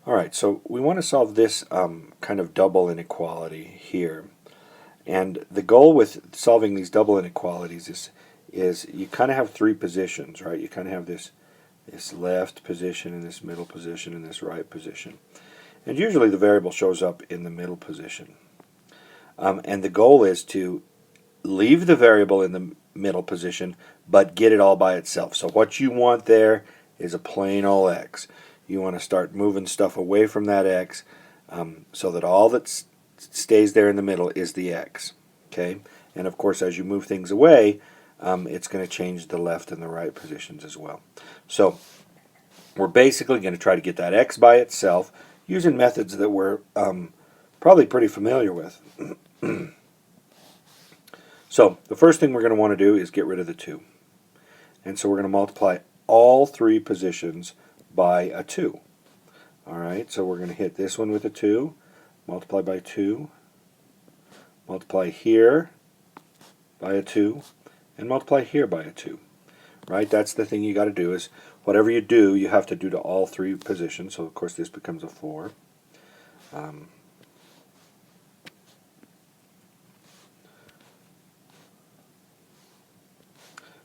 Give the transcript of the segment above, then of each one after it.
Alright, so we want to solve this kind of double inequality here. And the goal with solving these double inequalities is you kind of have three positions, right? You kind of have this left position and this middle position and this right position. And usually the variable shows up in the middle position. And the goal is to leave the variable in the middle position, but get it all by itself. So what you want there is a plain old x. You want to start moving stuff away from that x so that all that stays there in the middle is the x. Okay? And of course, as you move things away, it's going to change the left and the right positions as well. So we're basically going to try to get that x by itself using methods that we're probably pretty familiar with. So the first thing we're going to want to do is get rid of the 2. And so we're going to multiply all three positions by a 2. Alright, so we're going to hit this one with a 2, multiply by 2, multiply here by a 2, and multiply here by a 2. Right, that's the thing you got to do is whatever you do, you have to do to all three positions. So of course this becomes a 4.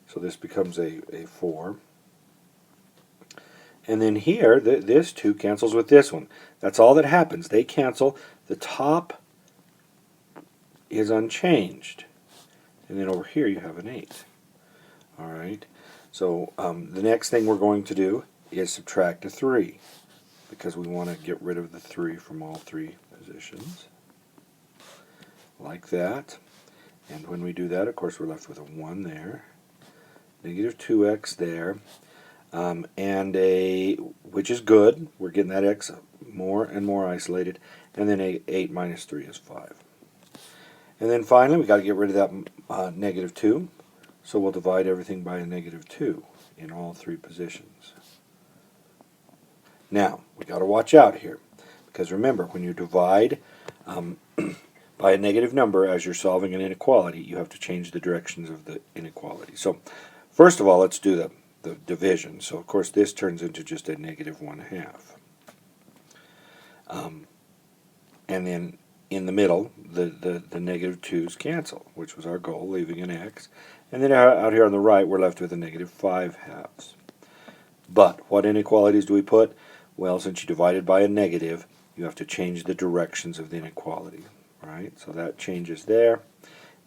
So this becomes a 4. And then here, this 2 cancels with this one. That's all that happens. They cancel. The top is unchanged. And then over here you have an 8. Alright, so the next thing we're going to do is subtract a 3, because we want to get rid of the 3 from all three positions. Like that. And when we do that, of course, we're left with a 1 there. Negative 2x there. And which is good. We're getting that x more and more isolated. And then 8 minus 3 is 5. And then finally, we've got to get rid of that negative 2. So we'll divide everything by a negative 2 in all three positions. Now, we've got to watch out here. Because remember, when you divide by a negative number as you're solving an inequality, you have to change the directions of the inequality. So first of all, let's do the division. So of course this turns into just a negative 1/2. And then in the middle, the negative 2's cancel, which was our goal, leaving an x. And then out here on the right, we're left with a negative 5/2. But what inequalities do we put? Well, since you divided by a negative, you have to change the directions of the inequality. Right? So that changes there,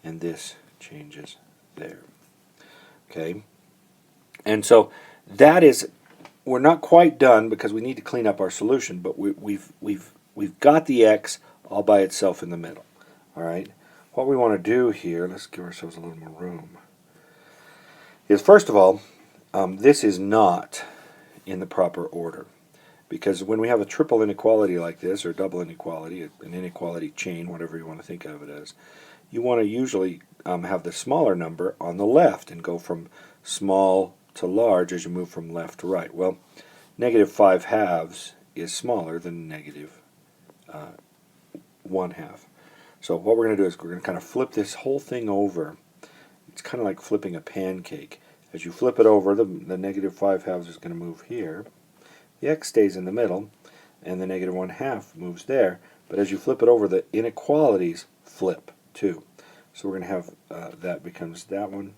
and this changes there. Okay? And so that is, we're not quite done because we need to clean up our solution, but we've got the x all by itself in the middle. All right. What we want to do here, let's give ourselves a little more room, is first of all, this is not in the proper order. Because when we have a triple inequality like this, or double inequality, an inequality chain, whatever you want to think of it as, you want to usually have the smaller number on the left and go from small to large as you move from left to right. Well, negative 5/2 is smaller than negative 1/2. So what we're going to do is we're going to kind of flip this whole thing over. It's kind of like flipping a pancake. As you flip it over, the negative 5/2 is going to move here. The x stays in the middle, and the negative 1/2 moves there. But as you flip it over, the inequalities flip too. So we're going to have that becomes that one,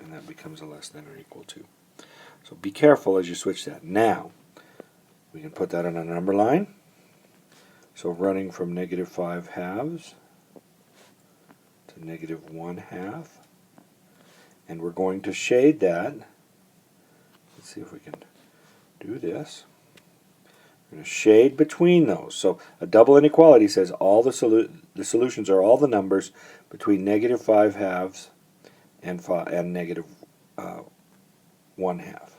and that becomes a less than or equal to. So be careful as you switch that. Now, we can put that on a number line. So running from negative 5/2 to negative 1/2. And we're going to shade that. Let's see if we can do this. We're going to shade between those. So a double inequality says all the solutions are all the numbers between negative 5/2 and negative 1/2.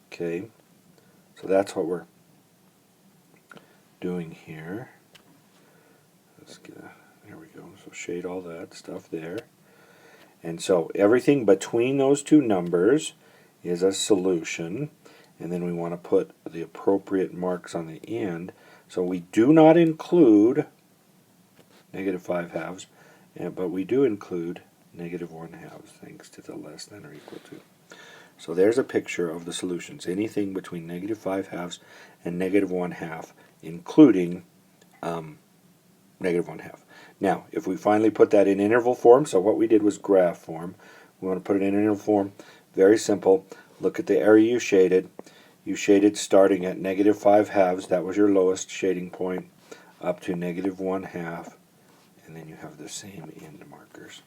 Okay, so that's what we're doing here. Let's get there we go. So shade all that stuff there. And so everything between those two numbers is a solution. And then we want to put the appropriate marks on the end. So we do not include negative 5/2, but we do include negative 1/2, thanks to the less than or equal to. So there's a picture of the solutions. Anything between negative 5 halves and negative 1 half, including negative 1 half. Now, if we finally put that in interval form, so what we did was graph form. We want to put it in interval form. Very simple. Look at the area you shaded. You shaded starting at negative 5 halves. That was your lowest shading point, up to negative 1 half. And then you have the same end markers.